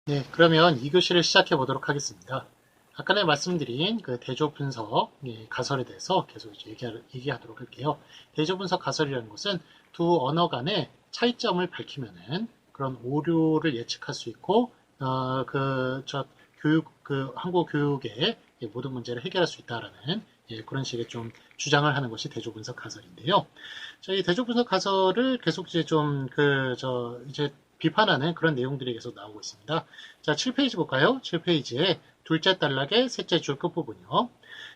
네, 그러면 2교시를 시작해 보도록 하겠습니다. 아까 말씀드린 그 대조 분석 가설에 대해서 계속 이제 얘기하도록 할게요. 대조 분석 가설이라는 것은 두 언어 간의 차이점을 밝히면은 그런 오류를 예측할 수 있고, 한국 교육의 모든 문제를 해결할 수 있다라는 그런 식의 좀 주장을 하는 것이 대조 분석 가설인데요. 저희 대조 분석 가설을 계속 이제 이제 비판하는 그런 내용들이 계속 나오고 있습니다. 자, 7페이지 볼까요? 7페이지에 둘째 단락의 셋째 줄 끝부분이요.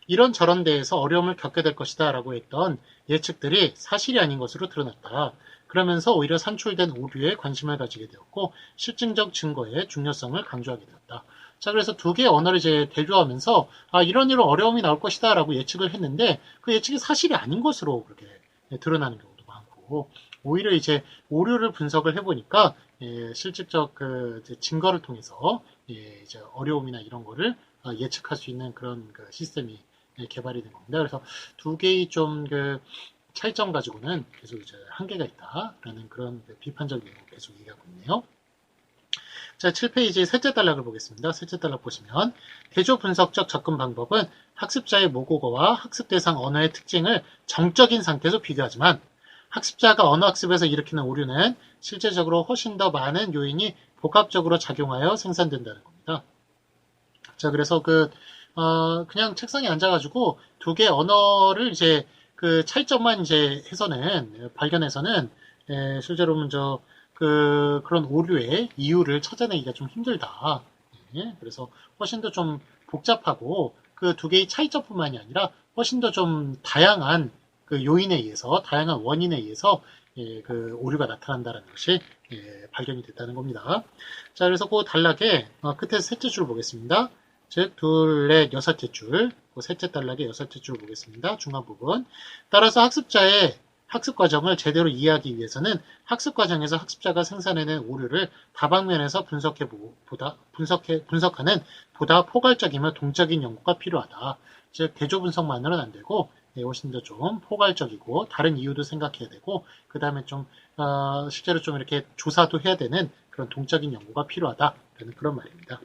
이런저런 데에서 어려움을 겪게 될 것이다 라고 했던 예측들이 사실이 아닌 것으로 드러났다. 그러면서 오히려 산출된 오류에 관심을 가지게 되었고 실증적 증거의 중요성을 강조하게 되었다. 자, 그래서 두 개의 언어를 이제 대조하면서 이런 어려움이 나올 것이다 라고 예측을 했는데 그 예측이 사실이 아닌 것으로 그렇게 드러나는 경우도 많고 오히려 이제 오류를 분석을 해보니까 실질적 증거를 통해서 이제 어려움이나 이런 거를 예측할 수 있는 그런 그 시스템이 개발이 된 겁니다. 그래서 두 개의 좀 차이점 가지고는 계속 이제 한계가 있다라는 그런 비판적 내용을 계속 얘기하고 있네요. 자, 7페이지 셋째 단락을 보겠습니다. 셋째 단락 보시면 대조 분석적 접근 방법은 학습자의 모국어와 학습 대상 언어의 특징을 정적인 상태에서 비교하지만 학습자가 언어 학습에서 일으키는 오류는 실제적으로 훨씬 더 많은 요인이 복합적으로 작용하여 생산된다는 겁니다. 자, 그래서 그냥 책상에 앉아가지고 두 개의 언어를 이제 그 차이점만 이제 발견해서는 실제로 먼저 그런 오류의 이유를 찾아내기가 좀 힘들다. 그래서 훨씬 더 좀 복잡하고 그 두 개의 차이점뿐만이 아니라 훨씬 더 좀 다양한 그 요인에 의해서, 다양한 원인에 의해서 그 오류가 나타난다는 것이 발견이 됐다는 겁니다. 자, 그래서 그 단락의 끝에 셋째 줄 보겠습니다. 즉, 둘, 넷, 여섯째 줄, 그 셋째 단락의 여섯째 줄 보겠습니다. 중간 부분. 따라서 학습자의 학습 과정을 제대로 이해하기 위해서는 학습 과정에서 학습자가 생산해낸 오류를 다방면에서 분석하는 보다 포괄적이며 동적인 연구가 필요하다. 즉, 대조 분석만으로는 안 되고, 훨씬 더 좀 포괄적이고, 다른 이유도 생각해야 되고, 그 다음에 실제로 좀 이렇게 조사도 해야 되는 그런 동적인 연구가 필요하다라는 그런 말입니다.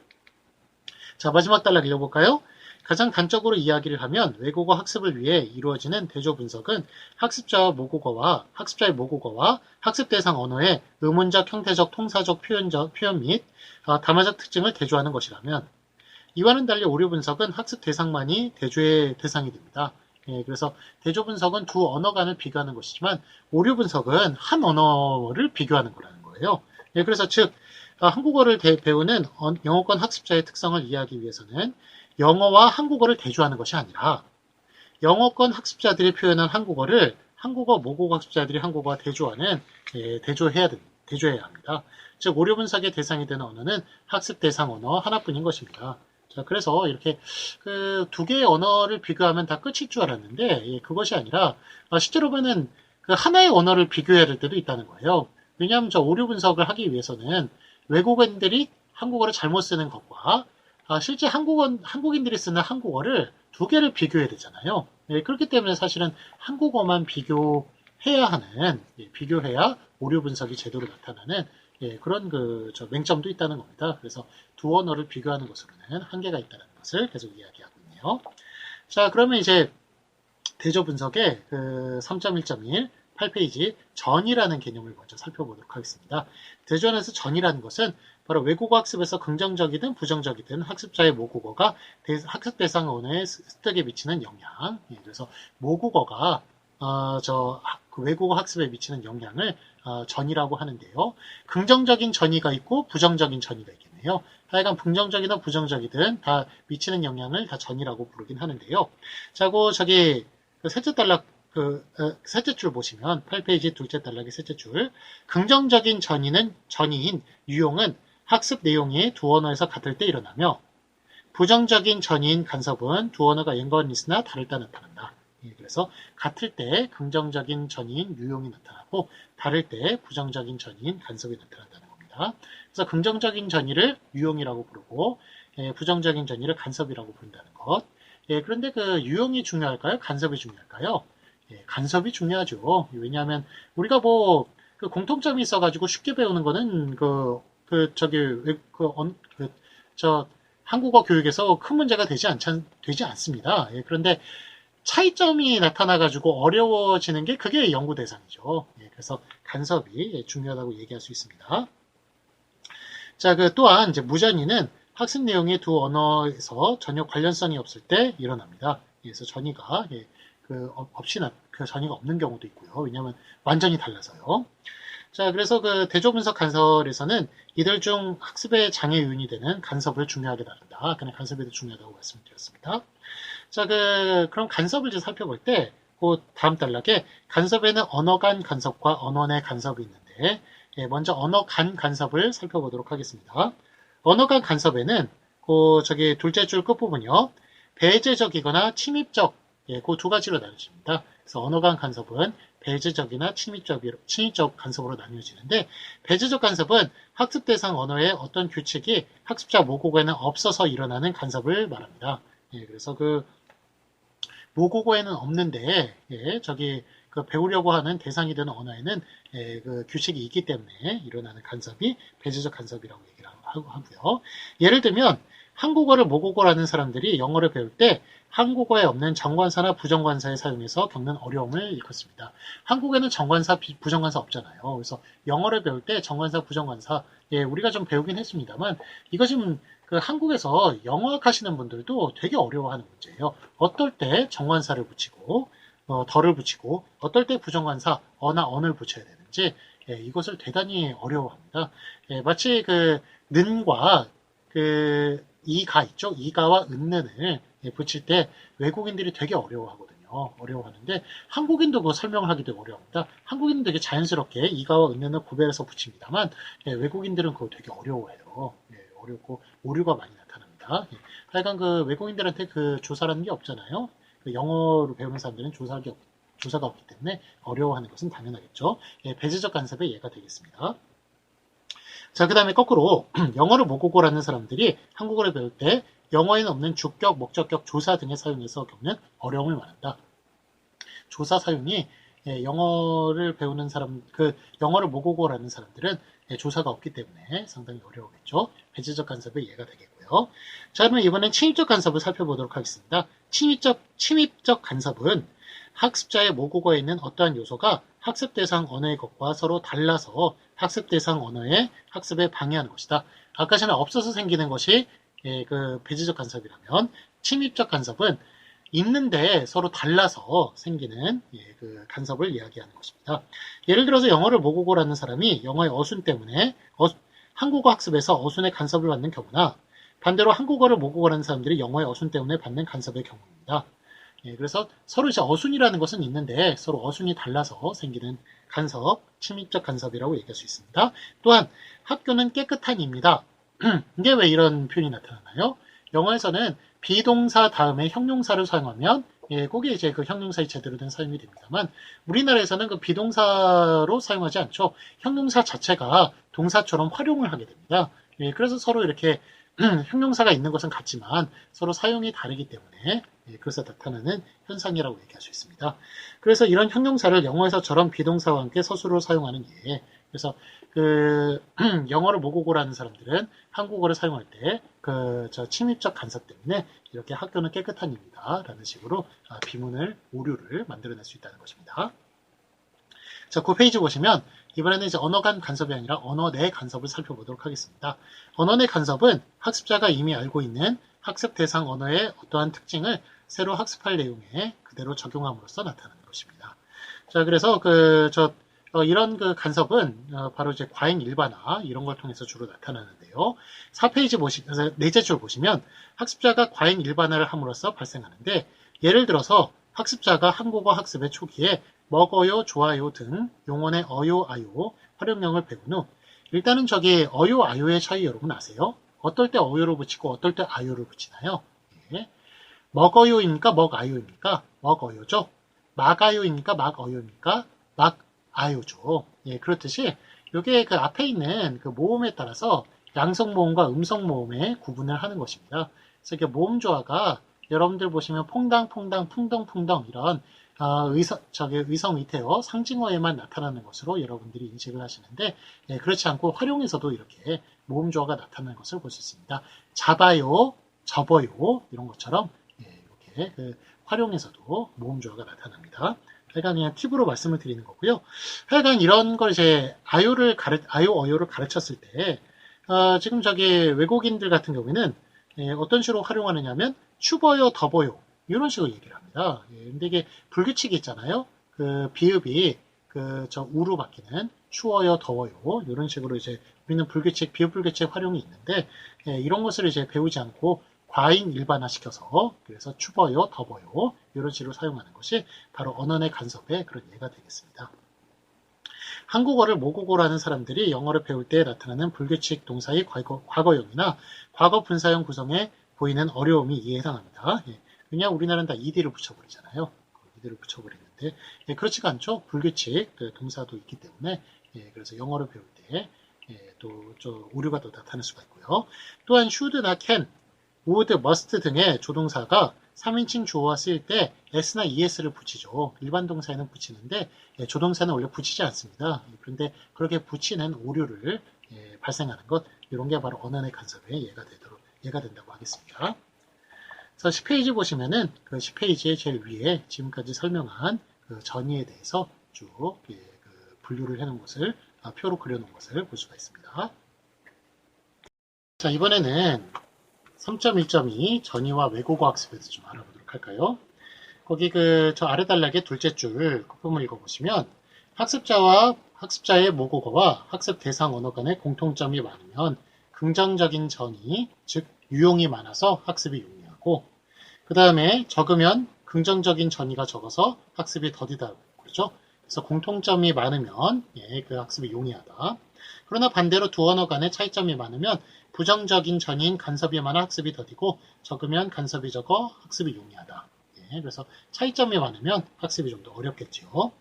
자, 마지막 단락 읽어볼까요? 가장 단적으로 이야기를 하면 외국어 학습을 위해 이루어지는 대조 분석은 학습자의 모국어와 학습 대상 언어의 의문적, 형태적, 통사적 표현 및 담화적 특징을 대조하는 것이라면 이와는 달리 오류 분석은 학습 대상만이 대조의 대상이 됩니다. 그래서 대조 분석은 두 언어 간을 비교하는 것이지만 오류 분석은 한 언어를 비교하는 거라는 거예요. 그래서 즉 한국어를 배우는 영어권 학습자의 특성을 이해하기 위해서는 영어와 한국어를 대조하는 것이 아니라 영어권 학습자들이 표현한 한국어를 한국어 모국어 학습자들이 한국어와 대조해야 합니다. 즉 오류 분석의 대상이 되는 언어는 학습 대상 언어 하나뿐인 것입니다. 자, 그래서 이렇게 두 개의 언어를 비교하면 다 끝일 줄 알았는데 그것이 아니라 실제로 보면 그 하나의 언어를 비교해야 될 때도 있다는 거예요. 왜냐하면 오류 분석을 하기 위해서는 외국인들이 한국어를 잘못 쓰는 것과 실제 한국인들이 쓰는 한국어를 두 개를 비교해야 되잖아요. 그렇기 때문에 사실은 한국어만 비교해야 오류 분석이 제대로 나타나는 그런 맹점도 있다는 겁니다. 그래서 두 언어를 비교하는 것으로는 한계가 있다는 것을 계속 이야기하고 있네요. 자, 그러면 이제 대조 분석의 3.1.1 8페이지 전이라는 개념을 먼저 살펴보도록 하겠습니다. 대조안에서 전이라는 것은 바로 외국어 학습에서 긍정적이든 부정적이든 학습자의 모국어가 학습 대상 언어의 습득에 미치는 영향. 그래서 모국어가 외국어 학습에 미치는 영향을 전이라고 하는데요. 긍정적인 전이가 있고 부정적인 전이가 있겠네요. 하여간 긍정적이나 부정적이든 다 미치는 영향을 다 전이라고 부르긴 하는데요. 자, 셋째 단락 셋째 줄 보시면 8페이지 둘째 단락의 셋째 줄 긍정적인 전이인 유용은 학습 내용이 두 언어에서 같을 때 일어나며 부정적인 전이인 간섭은 두 언어가 연관이 있으나 다를 때 나타난다. 그래서 같을 때 긍정적인 전이인 유용이 나타나고 다를 때 부정적인 전이인 간섭이 나타난다는 겁니다. 그래서 긍정적인 전이를 유용이라고 부르고 부정적인 전이를 간섭이라고 부른다는 것. 그런데 유용이 중요할까요? 간섭이 중요할까요? 간섭이 중요하죠. 왜냐하면 우리가 공통점이 있어가지고 쉽게 배우는 거는 한국어 교육에서 큰 문제가 되지 않습니다. 예, 그런데 차이점이 나타나가지고 어려워지는 게 그게 연구 대상이죠. 예, 그래서 간섭이 중요하다고 얘기할 수 있습니다. 자, 또한 이제 무전이는 학습 내용이 두 언어에서 전혀 관련성이 없을 때 일어납니다. 그래서 전이가 전이가 없는 경우도 있고요. 왜냐하면 완전히 달라서요. 자, 그래서 대조분석 간섭에서는 이들 중 학습의 장애 요인이 되는 간섭을 중요하게 다룬다. 그냥 간섭이 더 중요하다고 말씀드렸습니다. 자, 그럼 간섭을 이제 살펴볼 때, 다음 단락에 간섭에는 언어 간 간섭과 언어 내 간섭이 있는데, 예, 먼저 언어 간 간섭을 살펴보도록 하겠습니다. 언어 간 간섭에는 둘째 줄 끝부분이요. 배제적이거나 침입적, 예, 그 두 가지로 나눠집니다. 그래서 언어 간 간섭은 배제적이나 침입적 간섭으로 나뉘어지는데, 배제적 간섭은 학습 대상 언어의 어떤 규칙이 학습자 모국어에는 없어서 일어나는 간섭을 말합니다. 예, 그래서 모국어에는 없는데, 예, 배우려고 하는 대상이 되는 언어에는 예, 규칙이 있기 때문에 일어나는 간섭이 배제적 간섭이라고 얘기를 하고요. 예를 들면 한국어를 모국어로 하는 사람들이 영어를 배울 때 한국어에 없는 정관사나 부정관사에 사용해서 겪는 어려움을 일컫습니다. 한국에는 정관사, 부정관사 없잖아요. 그래서 영어를 배울 때 정관사, 부정관사, 예, 우리가 좀 배우긴 했습니다만 이것이 한국에서 영어학 하시는 분들도 되게 어려워하는 문제예요. 어떨 때 정관사를 붙이고 덜을 붙이고 어떨 때 부정관사 어나 언을 붙여야 되는지 예, 이것을 대단히 어려워합니다. 예, 마치 는과 이가 있죠. 이가와 은는을 예, 붙일 때 외국인들이 되게 어려워하거든요. 어려워하는데 한국인도 설명을 하기도 어려워합니다. 한국인은 되게 자연스럽게 이가와 은는을 구별해서 붙입니다만 예, 외국인들은 그거 되게 어려워해요. 예, 어렵고 오류가 많이 나타납니다. 예, 하여간 외국인들한테 조사라는 게 없잖아요. 영어로 배우는 사람들은 조사가 없기 때문에 어려워하는 것은 당연하겠죠. 예, 배제적 간섭의 예가 되겠습니다. 자, 그 다음에 거꾸로 영어를 모국어로 하는 사람들이 한국어를 배울 때 영어에는 없는 주격, 목적격, 조사 등의 사용에서 겪는 어려움을 말한다. 조사 사용이 예, 영어를 배우는 사람, 영어를 모국어로 하는 사람들은 예, 조사가 없기 때문에 상당히 어려우겠죠. 배제적 간섭의 예가 되겠고요. 자, 그러면 이번엔 침입적 간섭을 살펴보도록 하겠습니다. 침입적 간섭은 학습자의 모국어에 있는 어떠한 요소가 학습 대상 언어의 것과 서로 달라서 학습 대상 언어의 학습에 방해하는 것이다. 아까 전에 없어서 생기는 것이 예, 배제적 간섭이라면 침입적 간섭은 있는데 서로 달라서 생기는 예, 간섭을 이야기하는 것입니다. 예를 들어서 영어를 모국어로 하는 사람이 영어의 어순 때문에 한국어 학습에서 어순의 간섭을 받는 경우나 반대로 한국어를 모국어로 하는 사람들이 영어의 어순 때문에 받는 간섭의 경우입니다. 예, 그래서 서로 이제 어순이라는 것은 있는데 서로 어순이 달라서 생기는 간섭, 침입적 간섭이라고 얘기할 수 있습니다. 또한 학교는 깨끗한입니다. 이게 왜 이런 표현이 나타나나요? 영어에서는 비동사 다음에 형용사를 사용하면 예, 그게 이제 형용사의 제대로 된 사용이 됩니다만 우리나라에서는 비동사로 사용하지 않죠. 형용사 자체가 동사처럼 활용을 하게 됩니다. 예, 그래서 서로 이렇게 형용사가 있는 것은 같지만 서로 사용이 다르기 때문에 예, 그래서 나타나는 현상이라고 얘기할 수 있습니다. 그래서 이런 형용사를 영어에서처럼 비동사와 함께 서술로 사용하는 예. 그래서 영어를 모국어로 하는 사람들은 한국어를 사용할 때 침입적 간섭 때문에 이렇게 학교는 깨끗한입니다. 라는 식으로 오류를 만들어낼 수 있다는 것입니다. 자, 그 페이지 보시면 이번에는 이제 언어 간 간섭이 아니라 언어 내 간섭을 살펴보도록 하겠습니다. 언어 내 간섭은 학습자가 이미 알고 있는 학습 대상 언어의 어떠한 특징을 새로 학습할 내용에 그대로 적용함으로써 나타나는 것입니다. 자, 그래서 이런 간섭은 바로 이제 과잉 일반화 이런 걸 통해서 주로 나타나는데요. 4페이지 넷째 줄 보시면 학습자가 과잉 일반화를 함으로써 발생하는데 예를 들어서 학습자가 한국어 학습의 초기에 먹어요, 좋아요 등 용언의 어요, 아요 활용명을 배운 후 일단은 어요, 아요의 차이 여러분 아세요? 어떨 때 어요를 붙이고 어떨 때 아요를 붙이나요? 예. 먹어요입니까? 먹아요입니까? 먹어요죠. 막아요입니까? 막어요입니까? 막아요죠. 예, 그렇듯이 이게 앞에 있는 모음에 따라서 양성 모음과 음성 모음의 구분을 하는 것입니다. 그래서 이게 모음 조화가 여러분들 보시면 퐁당, 퐁당, 풍덩, 풍덩 이런 의성 위태어 상징어에만 나타나는 것으로 여러분들이 인식을 하시는데, 예, 그렇지 않고 활용에서도 이렇게 모음조어가 나타나는 것을 볼 수 있습니다. 잡아요, 접어요 이런 것처럼 예, 이렇게 그 활용에서도 모음조어가 나타납니다. 하여간 그냥 팁으로 말씀을 드리는 거고요. 하여간 이런 걸 이제 아요, 어요를 가르쳤을 때 지금 외국인들 같은 경우에는 예, 어떤 식으로 활용하느냐면 추버요, 덮어요 이런 식으로 얘기를 합니다. 예, 근데 이게 불규칙이 있잖아요. 그 비읍이 우로 바뀌는 추워요, 더워요 이런 식으로 이제 우리는 비읍 불규칙 활용이 있는데 예, 이런 것을 이제 배우지 않고 과잉 일반화시켜서 그래서 추워요, 더워요 이런 식으로 사용하는 것이 바로 언어의 간섭의 그런 예가 되겠습니다. 한국어를 모국어로 하는 사람들이 영어를 배울 때 나타나는 불규칙 동사의 과거형이나 과거 분사형 구성에 보이는 어려움이 이에 해당합니다. 예, 그냥 우리나라는 다 ed를 붙여버리잖아요. ed를 붙여버리는데 예, 그렇지가 않죠. 불규칙 동사도 있기 때문에 예, 그래서 영어를 배울 때 예, 또 오류가 또 나타날 수가 있고요. 또한 should나 can, would, must 등의 조동사가 3인칭 주어와 쓰일 때 s나 es를 붙이죠. 일반 동사에는 붙이는데 예, 조동사는 원래 붙이지 않습니다. 그런데 그렇게 붙이는 오류를 예, 발생하는 것 이런 게 바로 언어의 간섭에 예가 된다고 하겠습니다. 그래서 10페이지 보시면은 그 10페이지의 제일 위에 지금까지 설명한 그 전의에 대해서 쭉 예, 그 분류를 해놓은 것을 표로 그려놓은 것을 볼 수가 있습니다. 자, 이번에는 3.1.2 전의와 외국어 학습에서 좀 알아보도록 할까요? 거기 저 아래 단락의 둘째 줄 부분을 읽어보시면 학습자의 모국어와 학습 대상 언어 간의 공통점이 많으면 긍정적인 전의, 즉 유용이 많아서 학습이 용이하고 그 다음에 적으면 긍정적인 전의가 적어서 학습이 더디다 그렇죠? 그래서 공통점이 많으면 예, 그 학습이 용이하다. 그러나 반대로 두 언어 간의 차이점이 많으면 부정적인 전의인 간섭이 많아 학습이 더디고 적으면 간섭이 적어 학습이 용이하다. 예, 그래서 차이점이 많으면 학습이 좀 더 어렵겠죠.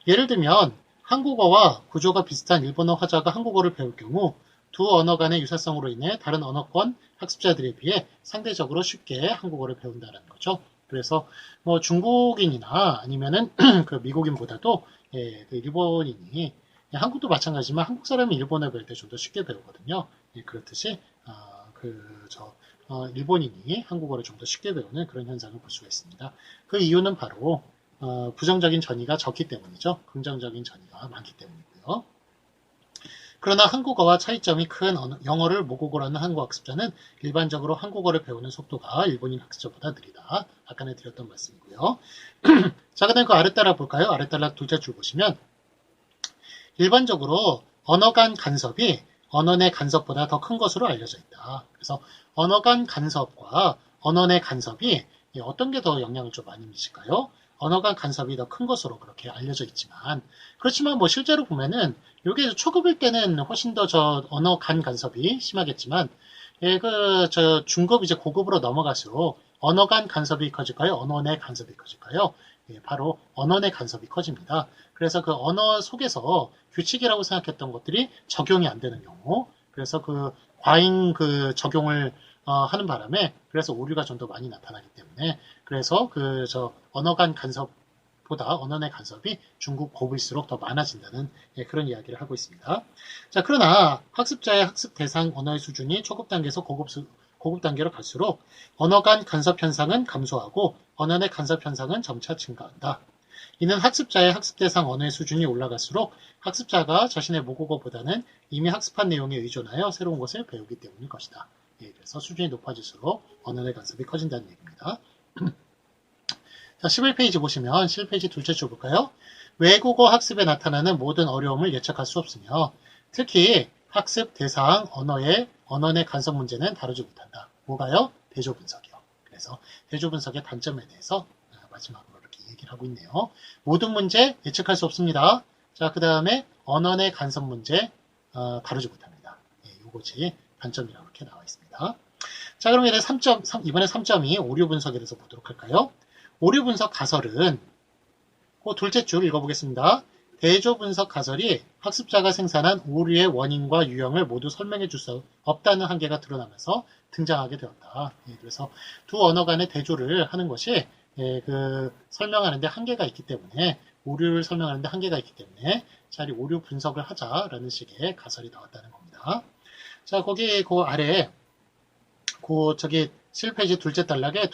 예를 들면 한국어와 구조가 비슷한 일본어 화자가 한국어를 배울 경우 두 언어 간의 유사성으로 인해 다른 언어권 학습자들에 비해 상대적으로 쉽게 한국어를 배운다는 거죠. 그래서 뭐 중국인이나 아니면은 그 미국인보다도 예, 그 일본인이 예, 한국도 마찬가지지만 한국 사람이 일본어 배울 때 좀 더 쉽게 배우거든요. 예, 그렇듯이 일본인이 한국어를 좀 더 쉽게 배우는 그런 현상을 볼 수가 있습니다. 그 이유는 바로 부정적인 전의가 적기 때문이죠. 긍정적인 전의가 많기 때문이고요. 그러나 한국어와 차이점이 큰 영어를 모국어로 하는 한국 학습자는 일반적으로 한국어를 배우는 속도가 일본인 학습자보다 느리다. 아까내 드렸던 말씀이고요. 자, 그다음 그 아래 따라 볼까요? 아래 따라 둘째 줄 보시면 일반적으로 언어 간 간섭이 언어 내 간섭보다 더 큰 것으로 알려져 있다. 그래서 언어 간 간섭과 언어 내 간섭이 어떤 게 더 영향을 좀 많이 미칠까요? 언어 간 간섭이 더 큰 것으로 그렇게 알려져 있지만 그렇지만 뭐 실제로 보면은 여기 초급일 때는 훨씬 더 언어 간 간섭이 심하겠지만 예, 중급 이제 고급으로 넘어갈수록 언어 간 간섭이 커질까요? 언어 내 간섭이 커질까요? 예, 바로 언어 내 간섭이 커집니다. 그래서 그 언어 속에서 규칙이라고 생각했던 것들이 적용이 안 되는 경우, 그래서 그 과잉 적용을 하는 바람에 그래서 오류가 좀 더 많이 나타나기 때문에 그래서 언어 간 간섭보다 언어 내 간섭이 중급 고급일수록 더 많아진다는 예, 그런 이야기를 하고 있습니다. 자, 그러나 학습자의 학습 대상 언어의 수준이 초급 단계에서 고급 단계로 갈수록 언어 간 간섭 현상은 감소하고 언어 내 간섭 현상은 점차 증가한다. 이는 학습자의 학습 대상 언어의 수준이 올라갈수록 학습자가 자신의 모국어보다는 이미 학습한 내용에 의존하여 새로운 것을 배우기 때문일 것이다. 예, 그래서 수준이 높아질수록 언어의 간섭이 커진다는 얘기입니다. 자, 11페이지 보시면 11페이지 둘째 줄 볼까요? 외국어 학습에 나타나는 모든 어려움을 예측할 수 없으며 특히 학습 대상 언어 내 간섭 문제는 다루지 못한다. 뭐가요? 대조 분석이요. 그래서 대조 분석의 단점에 대해서 마지막으로 이렇게 얘기를 하고 있네요. 모든 문제 예측할 수 없습니다. 자, 그 다음에 언어 내 간섭 문제 다루지 못합니다. 예, 요것이 단점이라고 이렇게 나와 있습니다. 자, 그럼 이번에 3.2 오류 분석에 대해서 보도록 할까요? 오류 분석 가설은 그 둘째 줄 읽어보겠습니다. 대조 분석 가설이 학습자가 생산한 오류의 원인과 유형을 모두 설명해 줄 수 없다는 한계가 드러나면서 등장하게 되었다. 예, 그래서 두 언어 간의 대조를 하는 것이 설명하는데 한계가 있기 때문에, 오류를 설명하는데 한계가 있기 때문에 차라리 오류 분석을 하자라는 식의 가설이 나왔다는 겁니다. 자, 거기 그 아래 저기 7페이지 둘째 단락에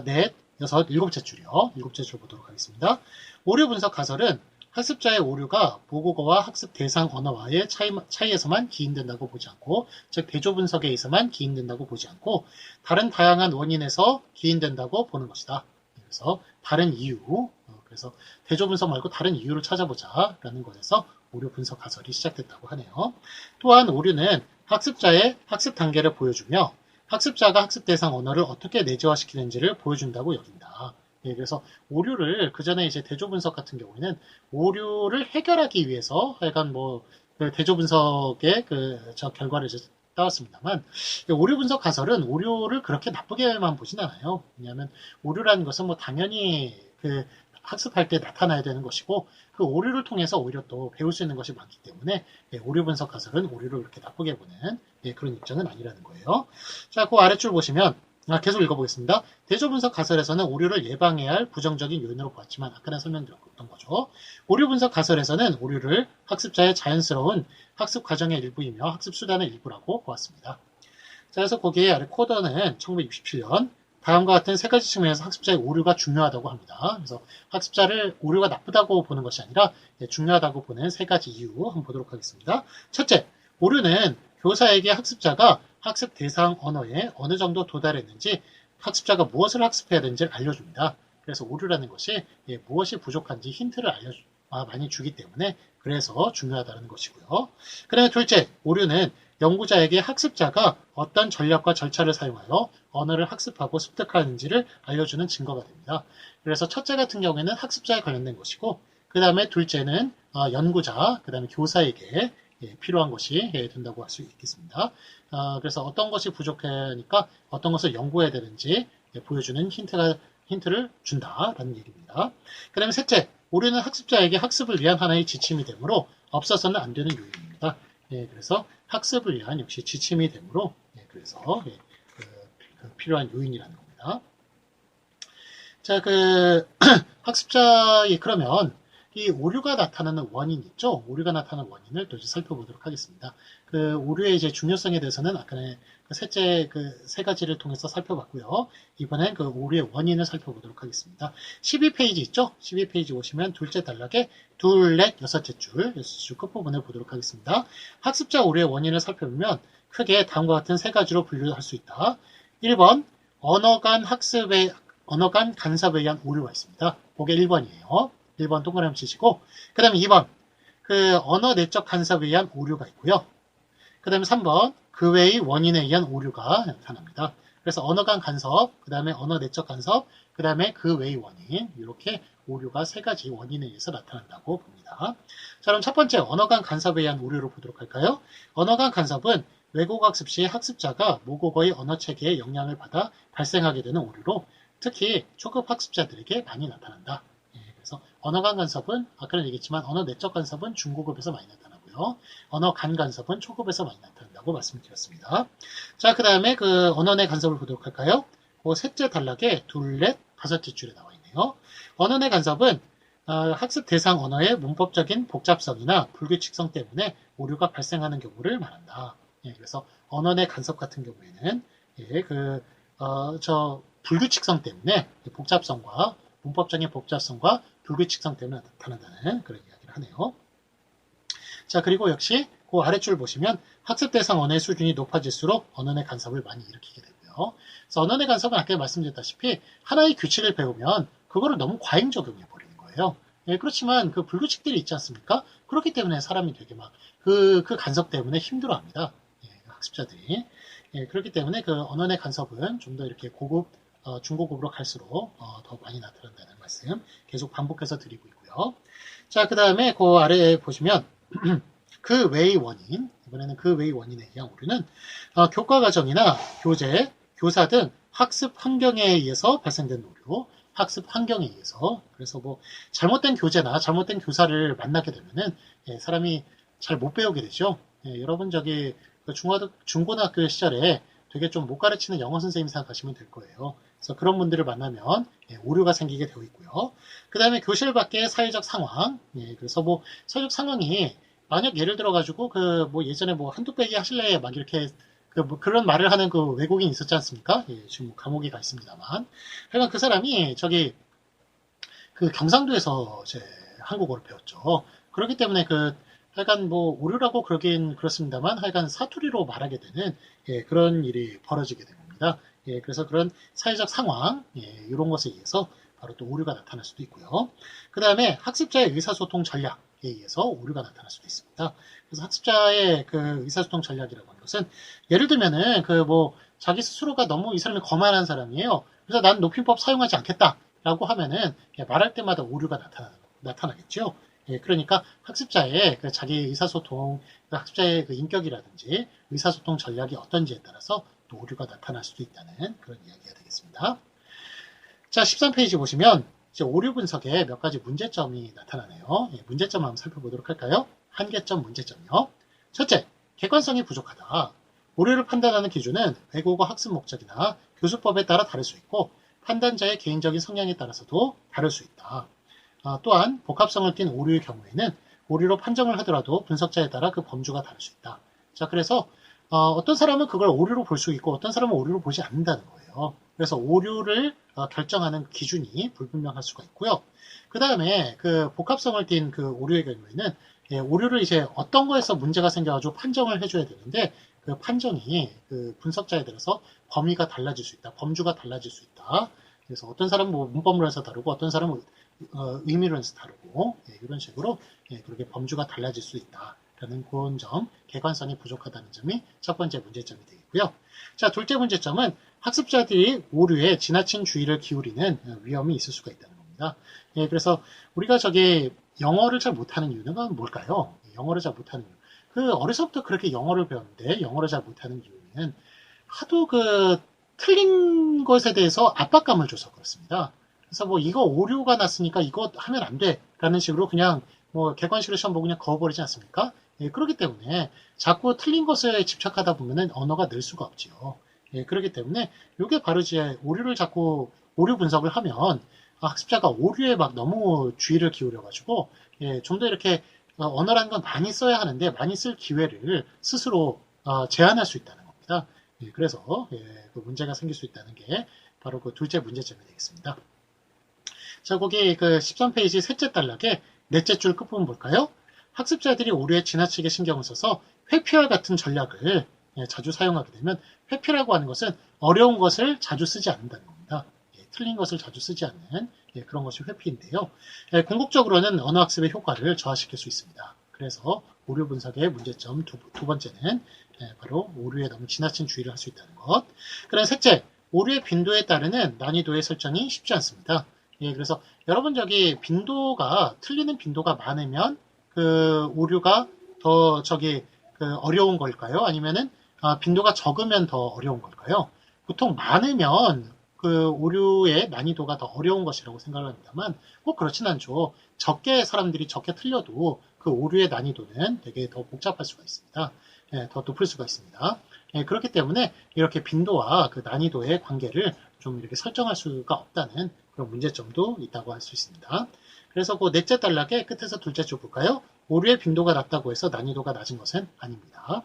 넷, 여섯, 일곱째 줄이요. 일곱째 줄 보도록 하겠습니다. 오류 분석 가설은 학습자의 오류가 모국어와 학습 대상 언어와의 차이에서만 기인된다고 보지 않고, 즉 대조 분석에 의해서만 기인된다고 보지 않고 다른 다양한 원인에서 기인된다고 보는 것이다. 그래서 다른 이유, 그래서 대조 분석 말고 다른 이유를 찾아보자라는 것에서 오류 분석 가설이 시작됐다고 하네요. 또한 오류는 학습자의 학습 단계를 보여주며 학습자가 학습 대상 언어를 어떻게 내재화시키는지를 보여준다고 여긴다. 그래서 오류를 그 전에 이제 대조 분석 같은 경우에는 오류를 해결하기 위해서 하여간 그 대조 분석의 저 결과를 이제 따왔습니다만, 오류 분석 가설은 오류를 그렇게 나쁘게만 보진 않아요. 왜냐하면 오류라는 것은 당연히 학습할 때 나타나야 되는 것이고, 그 오류를 통해서 오히려 또 배울 수 있는 것이 많기 때문에 오류 분석 가설은 오류를 그렇게 나쁘게 보는 그런 입장은 아니라는 거예요. 자, 그 아래줄 보시면 계속 읽어보겠습니다. 대조 분석 가설에서는 오류를 예방해야 할 부정적인 요인으로 보았지만, 아까는 설명드렸던 거죠. 오류 분석 가설에서는 오류를 학습자의 자연스러운 학습 과정의 일부이며 학습 수단의 일부라고 보았습니다. 자, 그래서 거기에 아래 코더는 1967년 다음과 같은 세 가지 측면에서 학습자의 오류가 중요하다고 합니다. 그래서 학습자를 오류가 나쁘다고 보는 것이 아니라 중요하다고 보는 세 가지 이유 한번 보도록 하겠습니다. 첫째, 오류는 교사에게 학습자가 학습 대상 언어에 어느 정도 도달했는지, 학습자가 무엇을 학습해야 되는지를 알려줍니다. 그래서 오류라는 것이 무엇이 부족한지 힌트를 많이 주기 때문에 그래서 중요하다는 것이고요. 그 다음에 둘째, 오류는 연구자에게 학습자가 어떤 전략과 절차를 사용하여 언어를 학습하고 습득하는지를 알려주는 증거가 됩니다. 그래서 첫째 같은 경우에는 학습자에 관련된 것이고, 그 다음에 둘째는 연구자, 그 다음에 교사에게 필요한 것이 된다고 할 수 있겠습니다. 그래서 어떤 것이 부족하니까 어떤 것을 연구해야 되는지 보여주는 힌트를 준다라는 얘기입니다. 그 다음에 셋째, 오류는 학습자에게 학습을 위한 하나의 지침이 되므로 없어서는 안 되는 요인입니다. 그래서 학습을 위한 역시 지침이 되므로 그래서 필요한 요인이라는 겁니다. 자, 학습자의 그러면 이 오류가 나타나는 원인 있죠? 오류가 나타나는 원인을 또 이제 살펴보도록 하겠습니다. 오류의 이제 중요성에 대해서는 아까의 셋째 세 가지를 통해서 살펴봤고요. 이번엔 오류의 원인을 살펴보도록 하겠습니다. 12페이지 있죠? 12페이지 오시면 둘째 단락에 둘, 넷, 여섯째 줄 끝부분을 보도록 하겠습니다. 학습자 오류의 원인을 살펴보면 크게 다음과 같은 세 가지로 분류할 수 있다. 1번, 언어 간 간섭에 의한 오류가 있습니다. 그게 1번이에요. 1번 동그라미 치시고, 그 다음에 2번, 언어 내적 간섭에 의한 오류가 있고요. 그 다음에 3번, 그 외의 원인에 의한 오류가 나타납니다. 그래서 언어 간 간섭, 그 다음에 언어 내적 간섭, 그 다음에 그 외의 원인, 이렇게 오류가 세 가지 원인에 의해서 나타난다고 봅니다. 자, 그럼 첫 번째, 언어 간 간섭에 의한 오류를 보도록 할까요? 언어 간 간섭은 외국 학습 시 학습자가 모국어의 언어 체계에 영향을 받아 발생하게 되는 오류로 특히 초급 학습자들에게 많이 나타난다. 그래서 언어 간 간섭은 아까는 얘기했지만 언어 내적 간섭은 중고급에서 많이 나타나고요. 언어 간 간섭은 초급에서 많이 나타난다고 말씀드렸습니다. 자, 그 다음에 언어 내 간섭을 보도록 할까요? 셋째 단락에 둘, 넷, 다섯째 줄에 나와 있네요. 언어 내 간섭은 학습 대상 언어의 문법적인 복잡성이나 불규칙성 때문에 오류가 발생하는 경우를 말한다. 그래서 언어 내 간섭 같은 경우에는 불규칙성 때문에 복잡성과 문법적인 복잡성과 불규칙성 때문에 나타난다는 그런 이야기를 하네요. 자, 그리고 역시 그 아래줄 보시면 학습 대상 언어의 수준이 높아질수록 언어 내 간섭을 많이 일으키게 되고요. 그래서 언어 내 간섭은 아까 말씀드렸다시피 하나의 규칙을 배우면 그거를 너무 과잉 적용해 버리는 거예요. 그렇지만 불규칙들이 있지 않습니까? 그렇기 때문에 사람이 되게 그 간섭 때문에 힘들어합니다. 학습자들이. 그렇기 때문에 언어 내 간섭은 좀 더 이렇게 중고급으로 갈수록 더 많이 나타난다는 말씀 계속 반복해서 드리고 있고요. 자, 그 다음에 아래에 보시면 그 외의 원인, 이번에는 그 외의 원인에 의한 오류는 교과 과정이나 교재, 교사 등 학습 환경에 의해서 발생된 오류, 학습 환경에 의해서. 그래서 잘못된 교재나 잘못된 교사를 만나게 되면은 사람이 잘 못 배우게 되죠. 여러분 중고등학교 시절에 되게 좀 못 가르치는 영어 선생님 생각하시면 될 거예요. 그래서 그런 분들을 만나면 오류가 생기게 되어 있고요. 그 다음에 교실 밖의 사회적 상황. 그래서 뭐 사회적 상황이 만약 예를 들어 가지고 그 뭐 예전에 뭐 한두 빼기 하실래 막 이렇게 그 뭐 그런 말을 하는 그 외국인 있었지 않습니까? 지금 뭐 감옥에 가 있습니다만. 하여간 그 사람이 저기 그 경상도에서 제 한국어를 배웠죠. 그렇기 때문에 그 하여간 뭐 오류라고 그러긴 그렇습니다만 하여간 사투리로 말하게 되는 그런 일이 벌어지게 된 겁니다. 그래서 그런 사회적 상황 이런 것에 의해서 바로 또 오류가 나타날 수도 있고요. 그 다음에 학습자의 의사소통 전략에 의해서 오류가 나타날 수도 있습니다. 그래서 학습자의 그 의사소통 전략이라고 하는 것은 예를 들면은 그 뭐 자기 스스로가 너무 이 사람이 거만한 사람이에요. 그래서 난 높임법 사용하지 않겠다. 라고 하면은 말할 때마다 오류가 나타나겠죠. 그러니까 학습자의 그 자기 의사소통, 학습자의 그 인격이라든지 의사소통 전략이 어떤지에 따라서 또 오류가 나타날 수도 있다는 그런 이야기가 되겠습니다. 자, 13페이지 보시면 이제 오류 분석에 몇 가지 문제점이 나타나네요. 문제점 한번 살펴보도록 할까요? 한계점 문제점이요. 첫째, 객관성이 부족하다. 오류를 판단하는 기준은 외국어 학습 목적이나 교수법에 따라 다를 수 있고 판단자의 개인적인 성향에 따라서도 다를 수 있다. 또한 복합성을 띤 오류의 경우에는 오류로 판정을 하더라도 분석자에 따라 그 범주가 다를 수 있다. 자, 그래서 어떤 사람은 그걸 오류로 볼 수 있고 어떤 사람은 오류로 보지 않는다는 거예요. 그래서 오류를 결정하는 기준이 불분명할 수가 있고요. 그 다음에 그 복합성을 띤 그 오류의 경우에는 오류를 이제 어떤 거에서 문제가 생겨가지고 판정을 해줘야 되는데 그 판정이 그 분석자에 따라서 범위가 달라질 수 있다. 범주가 달라질 수 있다. 그래서 어떤 사람은 뭐 문법으로 해서 다르고 어떤 사람은 의미로 해서 다르고 이런 식으로 그렇게 범주가 달라질 수 있다라는 그런 점, 객관성이 부족하다는 점이 첫 번째 문제점이 되겠고요. 자, 둘째 문제점은 학습자들이 오류에 지나친 주의를 기울이는 위험이 있을 수가 있다는 겁니다. 그래서 우리가 저기 영어를 잘 못하는 이유는 뭘까요? 영어를 잘 못하는 이유. 그 어려서부터 그렇게 영어를 배웠는데 영어를 잘 못하는 이유는 하도 그 틀린 것에 대해서 압박감을 줘서 그렇습니다. 그래서 뭐 이거 오류가 났으니까 이거 하면 안 돼라는 식으로 그냥 뭐 객관식으로 시험 보고 그냥 거어버리지 않습니까? 그렇기 때문에 자꾸 틀린 것에 집착하다 보면은 언어가 늘 수가 없지요. 그렇기 때문에 이게 바로 이제 오류를 자꾸 오류 분석을 하면 학습자가 오류에 막 너무 주의를 기울여가지고 좀 더 이렇게 언어라는 건 많이 써야 하는데 많이 쓸 기회를 스스로 제한할 수 있다는 겁니다. 그래서 그 문제가 생길 수 있다는 게 바로 그 둘째 문제점이 되겠습니다. 자, 거기 그 13페이지 셋째 단락에 넷째 줄 끝부분 볼까요? 학습자들이 오류에 지나치게 신경을 써서 회피와 같은 전략을 자주 사용하게 되면 회피라고 하는 것은 어려운 것을 자주 쓰지 않는다는 겁니다. 틀린 것을 자주 쓰지 않는 그런 것이 회피인데요. 궁극적으로는 언어학습의 효과를 저하시킬 수 있습니다. 그래서 오류 분석의 문제점 두 번째는 바로 오류에 너무 지나친 주의를 할 수 있다는 것. 그다음 셋째, 오류의 빈도에 따르는 난이도의 설정이 쉽지 않습니다. 그래서 여러분 저기 빈도가 틀리는 빈도가 많으면 그 오류가 더 저기 그 어려운 걸까요? 아니면은 빈도가 적으면 더 어려운 걸까요? 보통 많으면 그 오류의 난이도가 더 어려운 것이라고 생각을 합니다만 꼭 그렇진 않죠. 사람들이 적게 틀려도 그 오류의 난이도는 되게 더 복잡할 수가 있습니다. 더 높을 수가 있습니다. 그렇기 때문에 이렇게 빈도와 그 난이도의 관계를 좀 이렇게 설정할 수가 없다는 그런 문제점도 있다고 할 수 있습니다. 그래서 그 넷째 단락의 끝에서 둘째 줄 볼까요? 오류의 빈도가 낮다고 해서 난이도가 낮은 것은 아닙니다.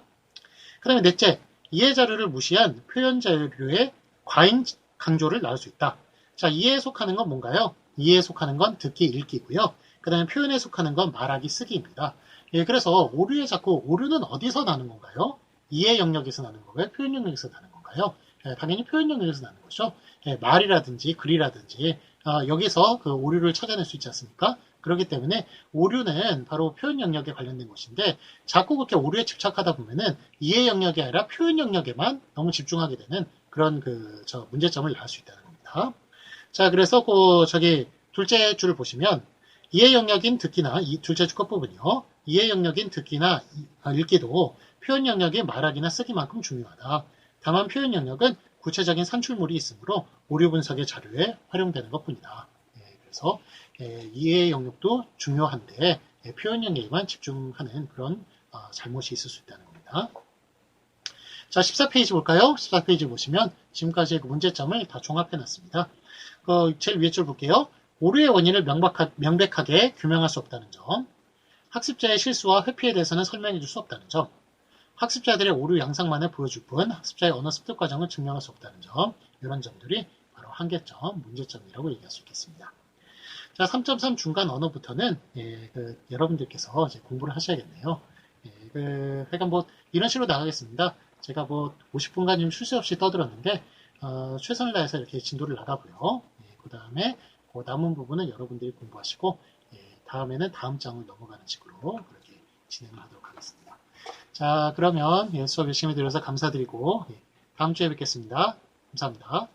그 다음에 넷째, 이해 자료를 무시한 표현 자료의 과잉 강조를 낳을 수 있다. 자, 이해에 속하는 건 뭔가요? 이해에 속하는 건 듣기, 읽기고요. 그 다음에 표현에 속하는 건 말하기, 쓰기입니다. 그래서 오류는 어디서 나는 건가요? 이해 영역에서 나는 건가요? 표현 영역에서 나는 건가요? 당연히 표현 영역에서 나는 거죠. 말이라든지 글이라든지 여기서 그 오류를 찾아낼 수 있지 않습니까? 그렇기 때문에 오류는 바로 표현 영역에 관련된 것인데 자꾸 그렇게 오류에 집착하다 보면은 이해 영역이 아니라 표현 영역에만 너무 집중하게 되는 그런 문제점을 낳을 수 있다는 겁니다. 자, 그래서 저기 둘째 줄을 보시면 이해 영역인 듣기나 이 둘째 줄 끝부분이요. 이해 영역인 듣기나 읽기도 표현 영역의 말하기나 쓰기만큼 중요하다. 다만 표현 영역은 구체적인 산출물이 있으므로 오류 분석의 자료에 활용되는 것뿐이다. 그래서 이해 영역도 중요한데 표현 영역에만 집중하는 그런 잘못이 있을 수 있다는 겁니다. 자, 14페이지 볼까요? 14페이지 보시면 지금까지의 그 문제점을 다 종합해 놨습니다. 제일 위에 줄 볼게요. 오류의 원인을 명백하게 규명할 수 없다는 점, 학습자의 실수와 회피에 대해서는 설명해 줄 수 없다는 점, 학습자들의 오류 양상만을 보여줄 뿐 학습자의 언어 습득 과정을 증명할 수 없다는 점, 이런 점들이 바로 한계점, 문제점이라고 얘기할 수 있겠습니다. 자, 3.3 중간 언어부터는 여러분들께서 이제 공부를 하셔야겠네요. 그러니까 뭐 이런 식으로 나가겠습니다. 제가 뭐 50분간 좀 쉴 새 없이 떠들었는데 최선을 다해서 이렇게 진도를 나가고요. 그 다음에 그 남은 부분은 여러분들이 공부하시고 다음에는 다음 장을 넘어가는 식으로 그렇게 진행을 하도록 하겠습니다. 자, 그러면 수업 열심히 들어서 감사드리고 다음 주에 뵙겠습니다. 감사합니다.